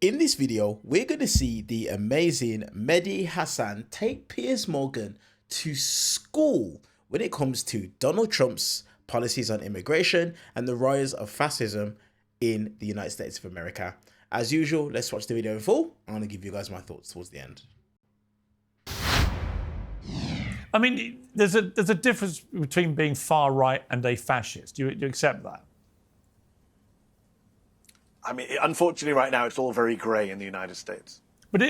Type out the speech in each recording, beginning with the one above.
In this video, we're going to see the amazing Mehdi Hasan take Piers Morgan to school when it comes to Donald Trump's policies on immigration and the rise of fascism in the United States of America. As usual, let's watch the video in full. I'm going to give you guys my thoughts towards the end. I mean, there's a difference between being far right and a fascist. Do you accept that? I mean, unfortunately, right now, it's all very grey in the United States. But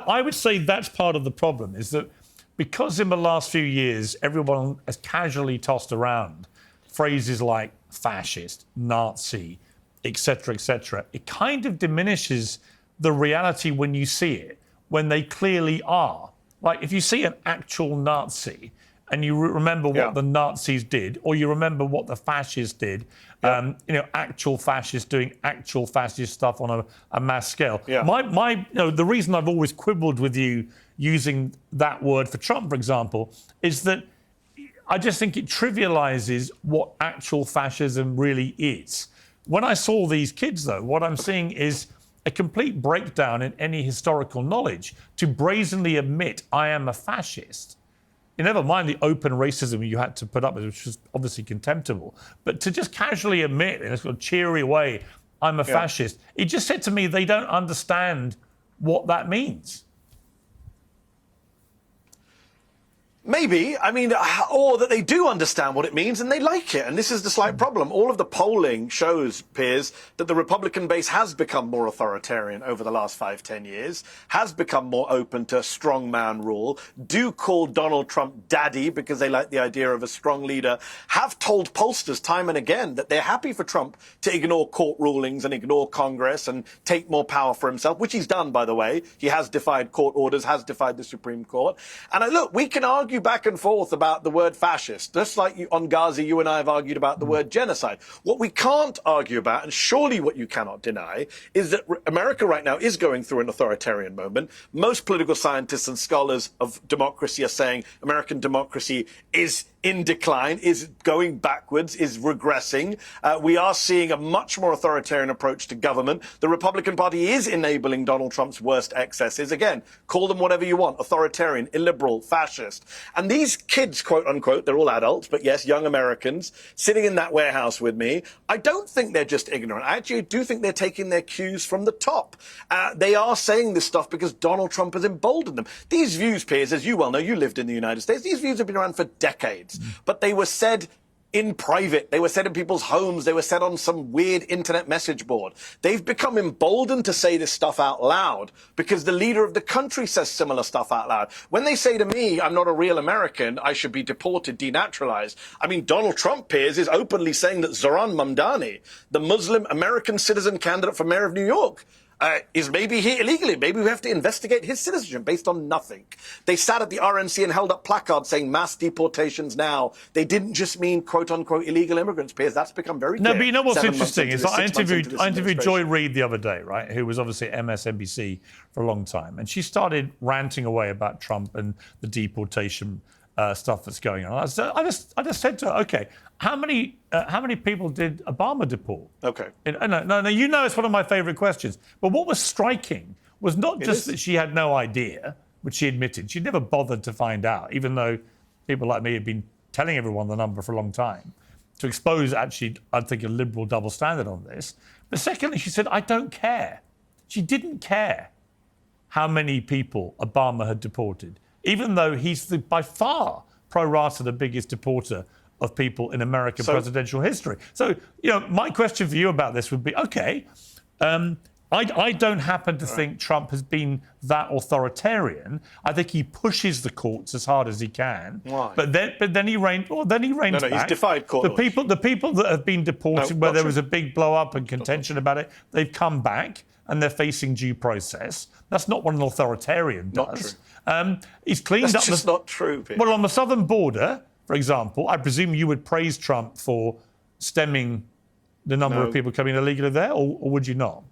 I would say that's part of the problem, is that because in the last few years, everyone has casually tossed around phrases like fascist, Nazi, etc., it kind of diminishes the reality when you see it, when they clearly are. Like, if you see an actual Nazi and you remember what the Nazis did, or you remember what the fascists did, actual fascists doing actual fascist stuff on a mass scale. The reason I've always quibbled with you using that word for Trump, for example, is that I just think it trivializes what actual fascism really is. When I saw these kids, though, what I'm seeing is a complete breakdown in any historical knowledge to brazenly admit I am a fascist. You never mind the open racism you had to put up with, which was obviously contemptible. But to just casually admit in a sort of cheery way, I'm a fascist, it just said to me they don't understand what that means. Maybe, I mean, or that they do understand what it means and they like it. And this is the slight problem. All of the polling shows, Piers, that the Republican base has become more authoritarian over the last 5-10 years, has become more open to strongman rule, do call Donald Trump daddy because they like the idea of a strong leader, have told pollsters time and again that they're happy for Trump to ignore court rulings and ignore Congress and take more power for himself, which he's done, by the way. He has defied court orders, has defied the Supreme Court. And look, we can argue back and forth about the word fascist, just like on Gaza, you and I have argued about the word genocide. What we can't argue about, and surely what you cannot deny, is that America right now is going through an authoritarian moment. Most political scientists and scholars of democracy are saying American democracy is in decline, is going backwards, is regressing. We are seeing a much more authoritarian approach to government. The Republican Party is enabling Donald Trump's worst excesses. Again, call them whatever you want, authoritarian, illiberal, fascist. And these kids, quote unquote, they're all adults, but yes, young Americans, sitting in that warehouse with me, I don't think they're just ignorant. I actually do think they're taking their cues from the top. They are saying this stuff because Donald Trump has emboldened them. These views, Piers, as you well know, you lived in the United States, these views have been around for decades. But they were said in private. They were said in people's homes. They were said on some weird internet message board. They've become emboldened to say this stuff out loud because the leader of the country says similar stuff out loud. When they say to me, I'm not a real American, I should be deported, denaturalized. I mean, Donald Trump, Piers, is openly saying that Zohran Mamdani, the Muslim American citizen candidate for mayor of New York, is maybe here illegally. Maybe we have to investigate his citizenship based on nothing. They sat at the RNC and held up placards saying mass deportations now. They didn't just mean quote-unquote illegal immigrants, Piers. That's become very clear. No, but you know what's interesting is I interviewed Joy Reid the other day, right, who was obviously at MSNBC for a long time, and she started ranting away about Trump and the deportation stuff that's going on. I just said to her, okay, how many people did Obama deport? Okay. No, you know it's one of my favourite questions. But what was striking was not just that she had no idea, which she admitted. She'd never bothered to find out, even though people like me had been telling everyone the number for a long time, to expose, actually, I think, a liberal double standard on this. But secondly, she said, I don't care. She didn't care how many people Obama had deported, even though he's by far, pro rata, the biggest deporter of people in American presidential history. So, my question for you about this would be, okay, I don't happen to think Trump has been that authoritarian. I think he pushes the courts as hard as he can. Why? But then he reigns back. He's defied court The people that have been deported, where there was a big blow up and contention about it, they've come back and they're facing due process. That's not what an authoritarian does. He's cleaned up. That's just not true, Peter. Well, on the southern border, for example, I presume you would praise Trump for stemming the number of people coming illegally there, or would you not?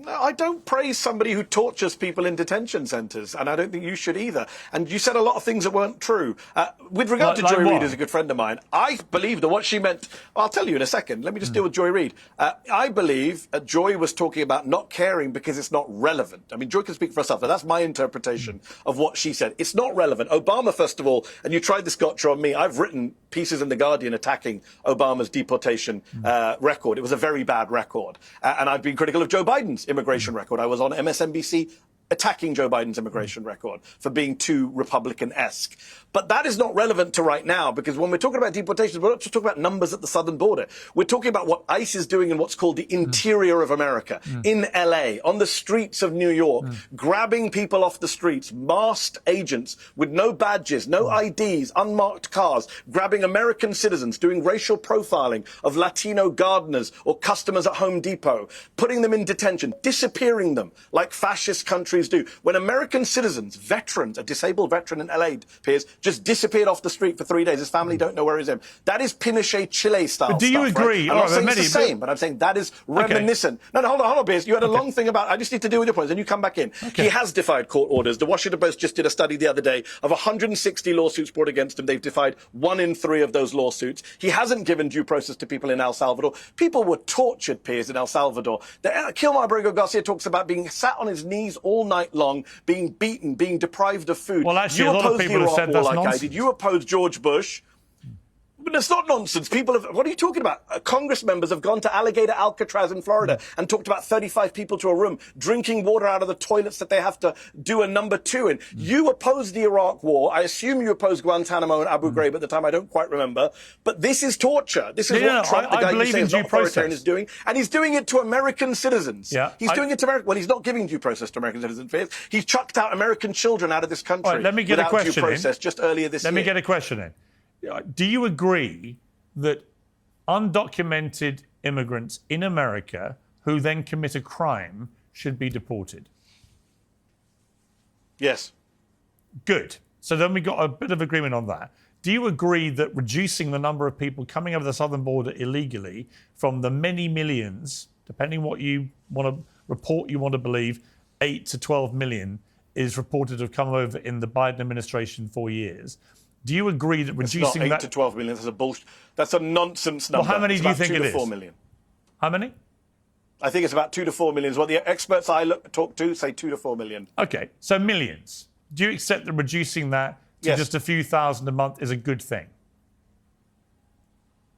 No, I don't praise somebody who tortures people in detention centres, and I don't think you should either. And you said a lot of things that weren't true. With regard to Joy Reid, who's a good friend of mine, I believe that what she meant, I'll tell you in a second. Let me just deal with Joy Reid. I believe Joy was talking about not caring because it's not relevant. I mean, Joy can speak for herself, but that's my interpretation of what she said. It's not relevant. Obama, first of all, and you tried this gotcha on me, I've written pieces in The Guardian attacking Obama's deportation record. It was a very bad record. And I've been critical of Joe Biden's immigration record. I was on MSNBC attacking Joe Biden's immigration record for being too Republican-esque. But that is not relevant to right now, because when we're talking about deportations, we're not just talking about numbers at the southern border. We're talking about what ICE is doing in what's called the interior of America, in LA, on the streets of New York, grabbing people off the streets, masked agents with no badges, no IDs, unmarked cars, grabbing American citizens, doing racial profiling of Latino gardeners or customers at Home Depot, putting them in detention, disappearing them like fascist countries do. When American citizens, veterans, a disabled veteran in LA, Piers, just disappeared off the street for 3 days. His family don't know where he's in. That is Pinochet Chile style. But do you agree? Right? I'm not saying it's the same, but I'm saying that is reminiscent. Okay. No, hold on, Piers. You had a long thing about, I just need to deal with your points, and you come back in. Okay. He has defied court orders. The Washington Post just did a study the other day of 160 lawsuits brought against him. They've defied 1 in 3 of those lawsuits. He hasn't given due process to people in El Salvador. People were tortured, Piers, in El Salvador. Kilmar Abrego Garcia talks about being sat on his knees all night long, being beaten, being deprived of food. Well, actually, a lot of people have said that's nonsense. Did you oppose George Bush? But it's not nonsense. People have, what are you talking about? Congress members have gone to Alligator Alcatraz in Florida and talked about 35 people to a room, drinking water out of the toilets that they have to do a number 2 in. You opposed the Iraq War. I assume you opposed Guantanamo and Abu Ghraib at the time. I don't quite remember. But this is torture. This is what Trump, the guy you say is not authoritarian, is doing. And he's doing it to American citizens. Yeah, he's doing it to American. Well, he's not giving due process to American citizens. He's chucked out American children out of this country. Right, let me get a question due process in. Just earlier this year. Let me get a question in. Do you agree that undocumented immigrants in America who then commit a crime should be deported? Yes. Good. So then we got a bit of agreement on that. Do you agree that reducing the number of people coming over the southern border illegally from the many millions, depending what you want to report, you want to believe, 8 to 12 million is reported to have come over in the Biden administration 4 years? Do you agree that reducing that... 8 to 12 million, that's a bullshit. That's a nonsense number. Well, how many do you think it is? 2 to 4 million. How many? I think it's about 2 to 4 million. Is what the experts I talk to say 2 to 4 million. Okay, so millions. Do you accept that reducing that to just a few thousand a month is a good thing?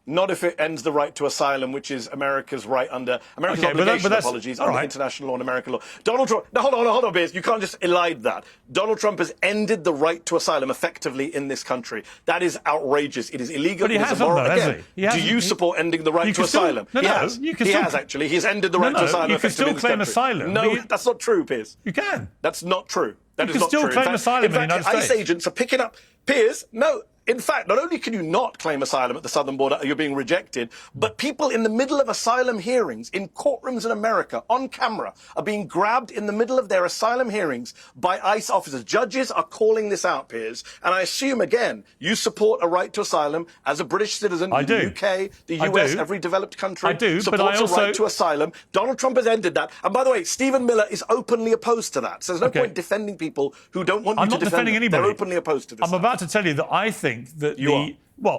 Not if it ends the right to asylum, which is America's right under America's obligation, apologies, under international law and American law. Donald Trump. No, hold on, Piers. You can't just elide that. Donald Trump has ended the right to asylum effectively in this country. That is outrageous. It is illegal. But he hasn't, though, has he? Do you support ending the right to asylum? No, he has. He has actually. He's ended the right to asylum. You can still claim asylum. No, that's not true, Piers. You can. That's not true. That is not true. You can still claim asylum in the United States. ICE agents are picking up. Piers, no. In fact, not only can you not claim asylum at the southern border, you're being rejected, but people in the middle of asylum hearings in courtrooms in America, on camera, are being grabbed in the middle of their asylum hearings by ICE officers. Judges are calling this out, Piers, and I assume, again, you support a right to asylum as a British citizen. The UK, the US, every developed country supports a right to asylum. Donald Trump has ended that. And by the way, Stephen Miller is openly opposed to that. So there's no point defending people who don't want you to defend them. I'm not defending anybody. They're openly opposed to this. I'm about to tell you that I think that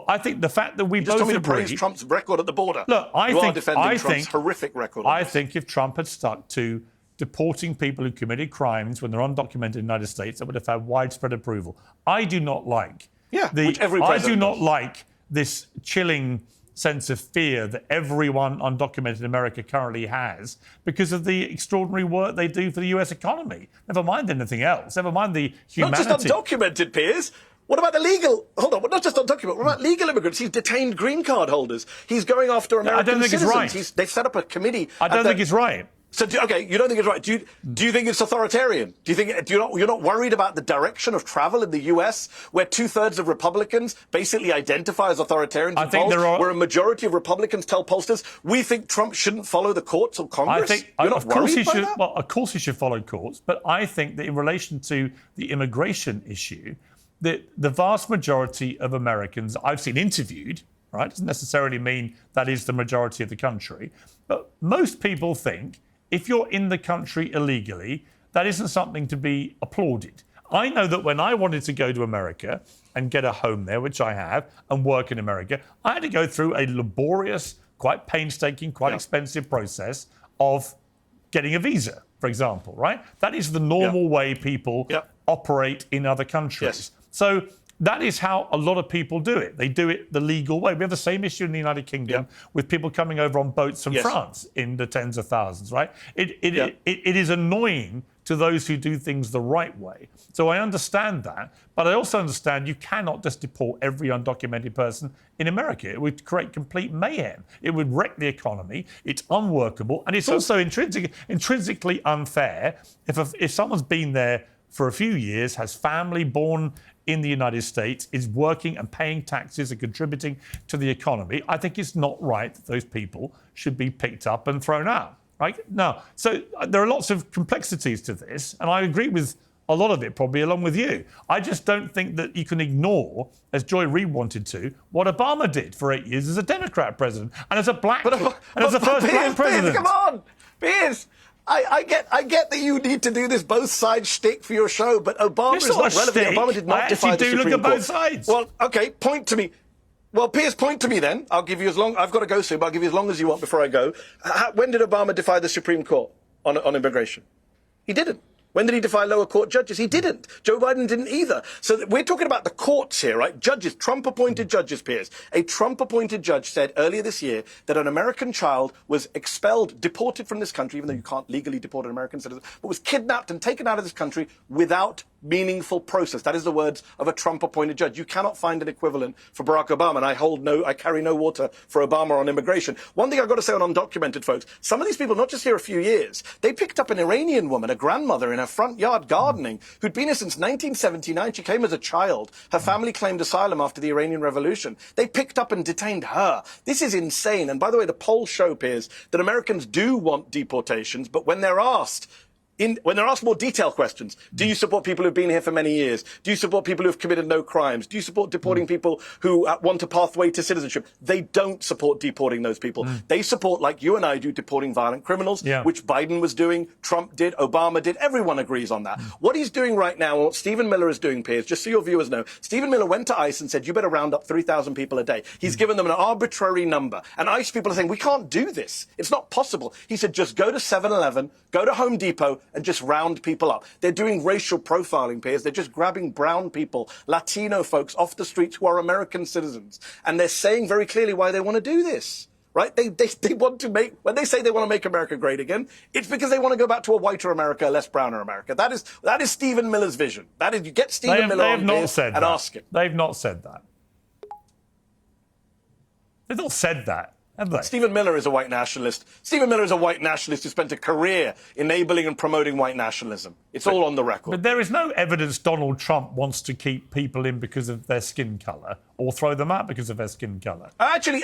I think the fact that we both agree... Just praise Trump's record at the border. Look, I think Trump's horrific record. I think if Trump had stuck to deporting people who committed crimes when they're undocumented in the United States, that would have had widespread approval. I do not like... which every president I do not like this chilling sense of fear that everyone undocumented in America currently has because of the extraordinary work they do for the US economy. Never mind anything else. Never mind the humanity. Not just undocumented, Piers. What about the legal? Hold on, not just undocumented. What about legal immigrants? He's detained green card holders. He's going after American citizens. I don't think it's right. They've set up a committee. I don't think it's right. So, you don't think it's right? Do you think it's authoritarian? You're not worried about the direction of travel in the US, where 2/3 of Republicans basically identify as authoritarians? I think there are... where a majority of Republicans tell pollsters, we think Trump shouldn't follow the courts or Congress. I think, you're not worried by that? Well, of course he should follow courts, but I think that in relation to the immigration issue, that the vast majority of Americans I've seen interviewed, right, doesn't necessarily mean that is the majority of the country, but most people think if you're in the country illegally, that isn't something to be applauded. I know that when I wanted to go to America and get a home there, which I have, and work in America, I had to go through a laborious, quite painstaking, quite expensive process of getting a visa, for example, right? That is the normal way people operate in other countries. So that is how a lot of people do it. They do it the legal way. We have the same issue in the United Kingdom with people coming over on boats from France in the tens of thousands, right? It is annoying to those who do things the right way. So I understand that, but I also understand you cannot just deport every undocumented person in America. It would create complete mayhem. It would wreck the economy. It's unworkable, and it's also intrinsically unfair if someone's been there for a few years, has family born in the United States, is working and paying taxes and contributing to the economy. I think it's not right that those people should be picked up and thrown out. Right? Now, so there are lots of complexities to this, and I agree with a lot of it, probably along with you. I just don't think that you can ignore, as Joy Reid wanted to, what Obama did for 8 years as a Democrat president and as a black, and as the first black president. Piers, come on, Piers. I get that you need to do this both sides shtick for your show, but Obama is not relevant. Shtick. Obama did not defy the Supreme Court. I actually do look at both sides. Well, okay, point to me. Well, Piers, point to me then. I'll give you as long. I've got to go soon, but I'll give you as long as you want before I go. When did Obama defy the Supreme Court on immigration? He didn't. When did he defy lower court judges? He didn't. Joe Biden didn't either. So we're talking about the courts here, right? Judges, Trump-appointed judges, Piers. A Trump-appointed judge said earlier this year that an American child was expelled, deported from this country, even though you can't legally deport an American citizen, but was kidnapped and taken out of this country without meaningful process. That is the words of a Trump-appointed judge. You cannot find an equivalent for Barack Obama, and I carry no water for Obama on immigration. One thing I've got to say on undocumented folks, some of these people, not just here a few years, they picked up an Iranian woman, a grandmother in her front yard gardening, who'd been here since 1979. She came as a child. Her family claimed asylum after the Iranian Revolution. They picked up and detained her. This is insane. And by the way, the polls show, Piers, that Americans do want deportations, but when they're asked more detailed questions, do you support people who've been here for many years? Do you support people who've committed no crimes? Do you support deporting people who want a pathway to citizenship? They don't support deporting those people. They support, like you and I do, deporting violent criminals, which Biden was doing, Trump did, Obama did. Everyone agrees on that. What he's doing right now, and what Stephen Miller is doing, Piers, just so your viewers know, Stephen Miller went to ICE and said, you better round up 3,000 people a day. He's given them an arbitrary number. And ICE people are saying, we can't do this. It's not possible. He said, just go to 7-Eleven, go to Home Depot, and just round people up. They're doing racial profiling, Piers. They're just grabbing brown people, Latino folks off the streets who are American citizens. And they're saying very clearly why they want to do this, right? They want to make, when they say they want to make America great again, it's because they want to go back to a whiter America, a less browner America. That is Stephen Miller's vision. That is, you get Stephen Miller on Piers and ask him. They've not said that. They've not said that. Have they? Stephen Miller is a white nationalist. Stephen Miller is a white nationalist who spent a career enabling and promoting white nationalism. It's all on the record. But there is no evidence Donald Trump wants to keep people in because of their skin colour or throw them out because of their skin colour. Actually,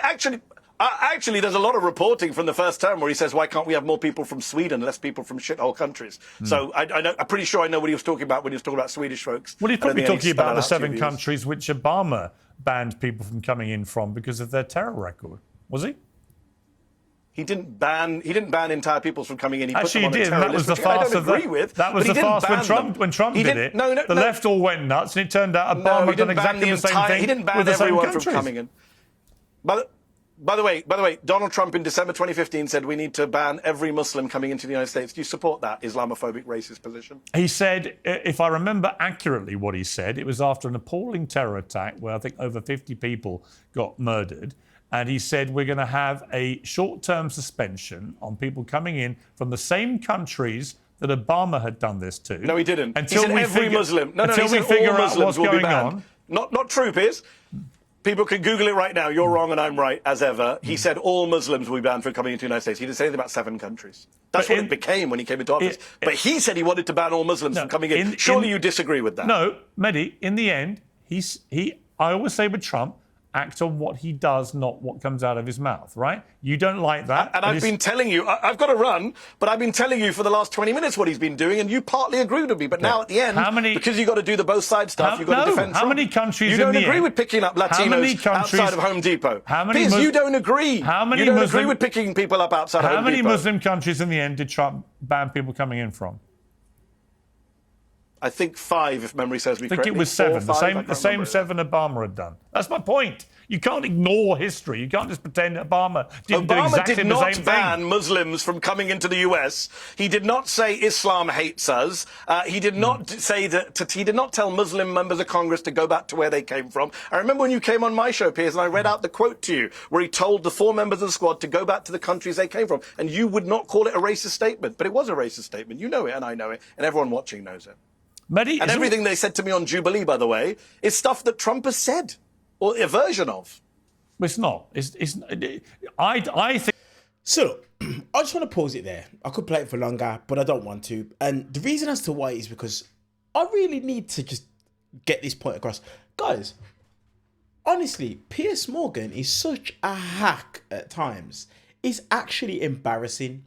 there's a lot of reporting from the first term where he says, why can't we have more people from Sweden, less people from shithole countries? So I'm pretty sure I know what he was talking about when he was talking about Swedish folks. Well, he's probably talking about the 7 countries which Obama banned people from coming in from because of their terror record. Was he? He didn't ban entire peoples from coming in. He Actually, put them on he did. a terror That was list, the farce of that was the farce when Trump did it. The left all went nuts, and it turned out Obama had done exactly the same thing. He didn't ban everyone from coming in. By the way, Donald Trump in December 2015 said we need to ban every Muslim coming into the United States. Do you support that Islamophobic, racist position? He said, if I remember accurately what he said, it was after an appalling terror attack where I think over 50 people got murdered. And he said, we're going to have a short-term suspension on people coming in from the same countries that Obama had done this to. No, he didn't. Until he said we every Muslim. Until we figure out what's going on. Not true, Piers. People can Google it right now. You're wrong and I'm right, as ever. He said all Muslims will be banned from coming into the United States. He didn't say anything about 7 countries. That's what it became when he came into office. But he said he wanted to ban all Muslims from coming in. Surely you disagree with that. No, Mehdi, in the end, I always say with Trump, act on what he does, not what comes out of his mouth, right? You don't like that. And I've been telling you, I've got to run, but I've been telling you for the last 20 minutes what he's been doing, and you partly agreed with me. But now at the end, because you've got to do the both sides stuff, you've got to defend how Trump. many countries you don't agree with picking up Latinos outside of Home Depot. Piers, you don't agree. You don't agree with picking people up outside Home Depot. How many Muslim countries in the end did Trump ban people coming in from? I think 5, if memory serves me correctly. I think it was 7. The same 7 Obama had done. That's my point. You can't ignore history. You can't just pretend that Obama didn't do exactly the same thing. Obama did not ban Muslims from coming into the US. He did not say Islam hates us. He did not say that. He did not tell Muslim members of Congress to go back to where they came from. I remember when you came on my show, Piers, and I read out the quote to you, where he told the 4 members of the squad to go back to the countries they came from, and you would not call it a racist statement, but it was a racist statement. You know it, and I know it, and everyone watching knows it. Mehdi, and everything they said to me on Jubilee, by the way, is stuff that Trump has said, or a version of. It's not. I think. So, I just want to pause it there. I could play it for longer, but I don't want to. And the reason as to why is because I really need to just get this point across. Guys, honestly, Piers Morgan is such a hack at times. It's actually embarrassing.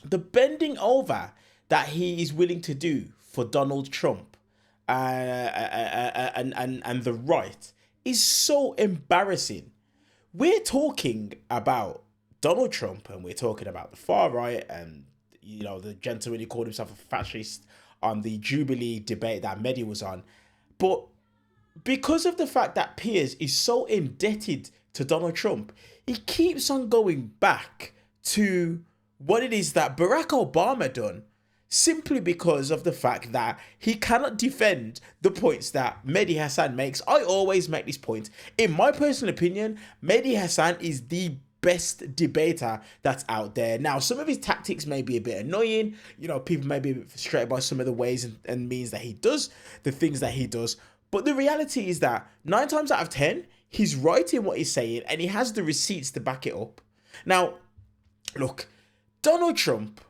The bending over that he is willing to do for Donald Trump and the right is so embarrassing. We're talking about Donald Trump and we're talking about the far right and, you know, the gentleman who called himself a fascist on the Jubilee debate that Mehdi was on. But because of the fact that Piers is so indebted to Donald Trump, he keeps on going back to what it is that Barack Obama done, simply because of the fact that he cannot defend the points that Mehdi Hasan makes. I always make this point. In my personal opinion, Mehdi Hasan is the best debater that's out there. Now, some of his tactics may be a bit annoying. You know, people may be a bit frustrated by some of the ways and means that he does, the things that he does. But the reality is that 9 times out of 10, he's right in what he's saying and he has the receipts to back it up. Now, look, Donald Trump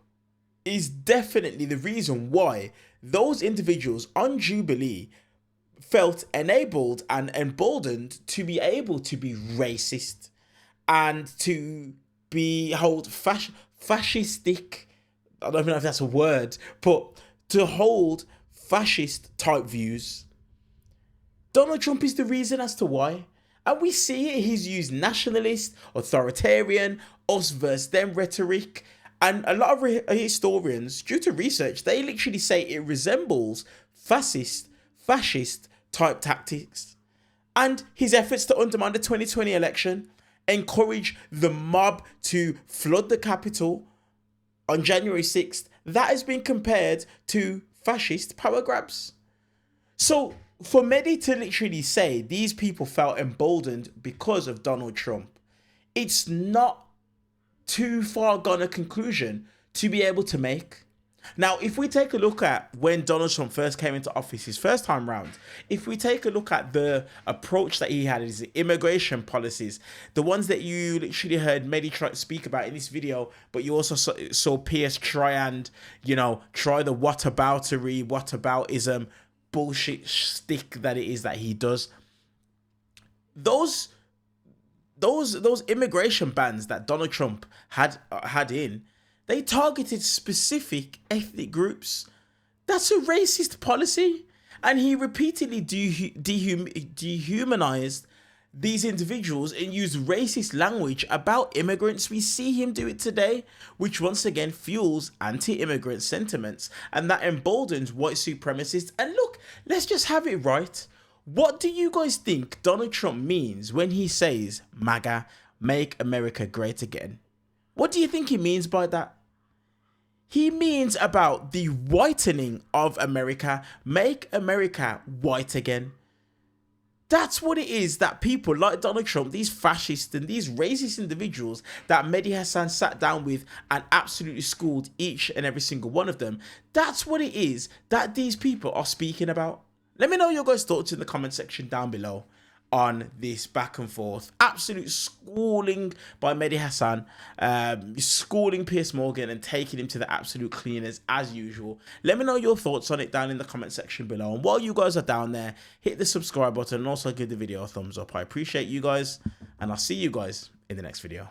is definitely the reason why those individuals on Jubilee felt enabled and emboldened to be able to be racist and to hold fascistic, I don't even know if that's a word, but to hold fascist type views. Donald Trump is the reason as to why. And we see it, he's used nationalist, authoritarian, us versus them rhetoric. And a lot of historians, due to research, they literally say it resembles fascist type tactics. And his efforts to undermine the 2020 election, encourage the mob to flood the Capitol on January 6th, that has been compared to fascist power grabs. So for Mehdi to literally say these people felt emboldened because of Donald Trump, it's not too far gone a conclusion to be able to make. Now, if we take a look at when Donald Trump first came into office, his first time round, if we take a look at the approach that he had, his immigration policies, the ones that you literally heard Mehdi try to speak about in this video, but you also saw Piers try the whataboutism bullshit stick that it is that he does. Those immigration bans that Donald Trump had in, they targeted specific ethnic groups. That's a racist policy. And he repeatedly dehumanized these individuals and used racist language about immigrants. We see him do it today, which once again fuels anti-immigrant sentiments. And that emboldens white supremacists. And look, let's just have it right. What do you guys think Donald Trump means when he says, MAGA, make America great again? What do you think he means by that? He means about the whitening of America, make America white again. That's what it is that people like Donald Trump, these fascists and these racist individuals that Mehdi Hasan sat down with and absolutely schooled each and every single one of them. That's what it is that these people are speaking about. Let me know your guys' thoughts in the comment section down below. on this back and forth. Absolute schooling by Mehdi Hasan, schooling Piers Morgan and taking him to the absolute cleaners as usual. Let me know your thoughts on it down in the comment section below. And while you guys are down there, hit the subscribe button and also give the video a thumbs up. I appreciate you guys, and I'll see you guys in the next video.